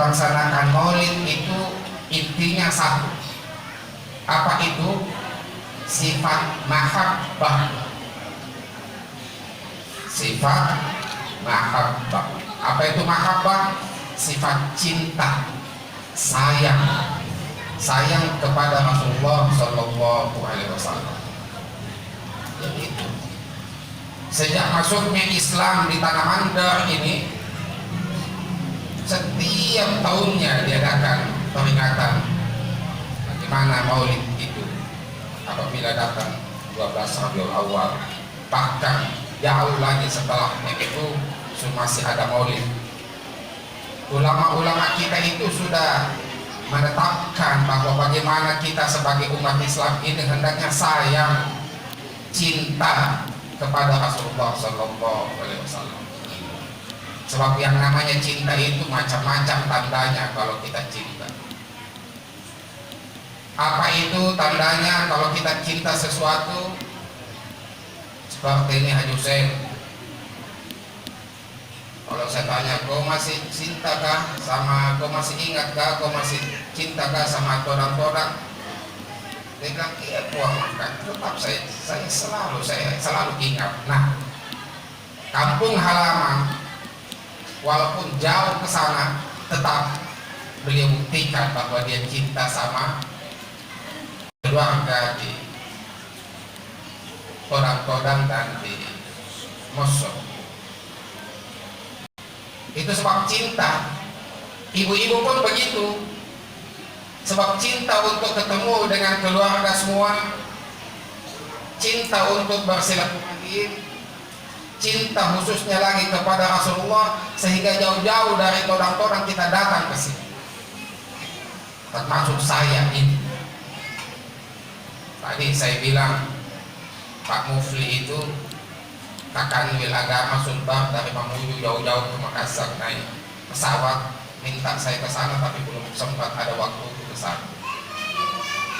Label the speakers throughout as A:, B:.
A: melaksanakan maulid itu intinya satu. Apa itu? Sifat mahabbah. Sifat mahabbah. Apa itu mahabbah? Sifat cinta, sayang, sayang kepada Rasulullah Shallallahu Alaihi Wasallam. Jadi itu. Sejak masuknya Islam di Tanah Mandar ini, setiap tahunnya diadakan peringatan bagaimana maulid itu apabila datang 12 Rabiul Awal. Bahkan jauh lagi setelahnya itu masih ada maulid. Ulama-ulama kita itu sudah menetapkan bahwa bagaimana kita sebagai umat Islam ini hendaknya sayang, cinta kepada Rasulullah Sallallahu Alaihi Wasallam. Sebab yang namanya cinta itu macam-macam tandanya kalau kita cinta. Apa itu tandanya kalau kita cinta sesuatu? Seperti ini Haji Hussein. Kalau saya tanya, kau masih cinta kah sama, kau masih ingat kah, kau masih cinta kah sama todang-todang? Dia bilang, iya puang makan. Tetap saya selalu ingat. Nah, kampung halaman walaupun jauh ke sana, tetap beliau buktikan bahwa dia cinta sama keluarga di todang-todang dan di Mosok. Itu sebab cinta. Ibu-ibu pun begitu. Sebab cinta untuk ketemu dengan keluarga semua, cinta untuk bersilaturahim, cinta khususnya lagi kepada Rasulullah, sehingga jauh-jauh dari todang-todang kita datang ke sini. Termasuk saya ini. Tadi saya bilang Pak Mufli itu Kakanwil Agama Sulbar dari Mamuju jauh-jauh ke Makassar naik pesawat, minta saya ke sana tapi belum sempat ada waktu ke sana.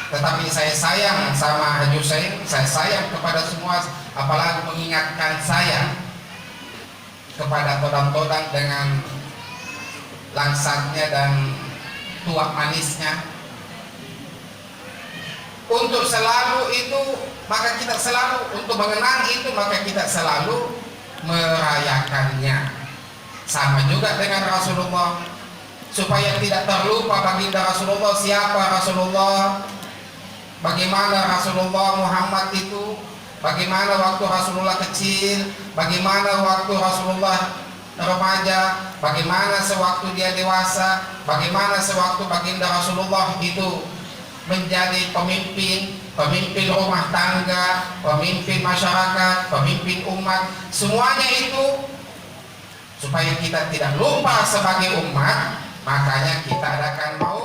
A: Tetapi saya sayang sama Haji Hussein, saya sayang kepada semua, apalagi mengingatkan saya kepada todang-todang dengan langsatnya dan tuak manisnya. Untuk selalu itu, maka kita selalu untuk mengenang itu, maka kita selalu merayakannya. Sama juga dengan Rasulullah, supaya tidak terlupa baginda Rasulullah, siapa Rasulullah, bagaimana Rasulullah Muhammad itu, bagaimana waktu Rasulullah kecil, bagaimana waktu Rasulullah remaja, bagaimana sewaktu dia dewasa, bagaimana sewaktu baginda Rasulullah itu menjadi pemimpin rumah tangga, pemimpin masyarakat, pemimpin umat. Semuanya itu supaya kita tidak lupa sebagai umat, makanya kita adakan mau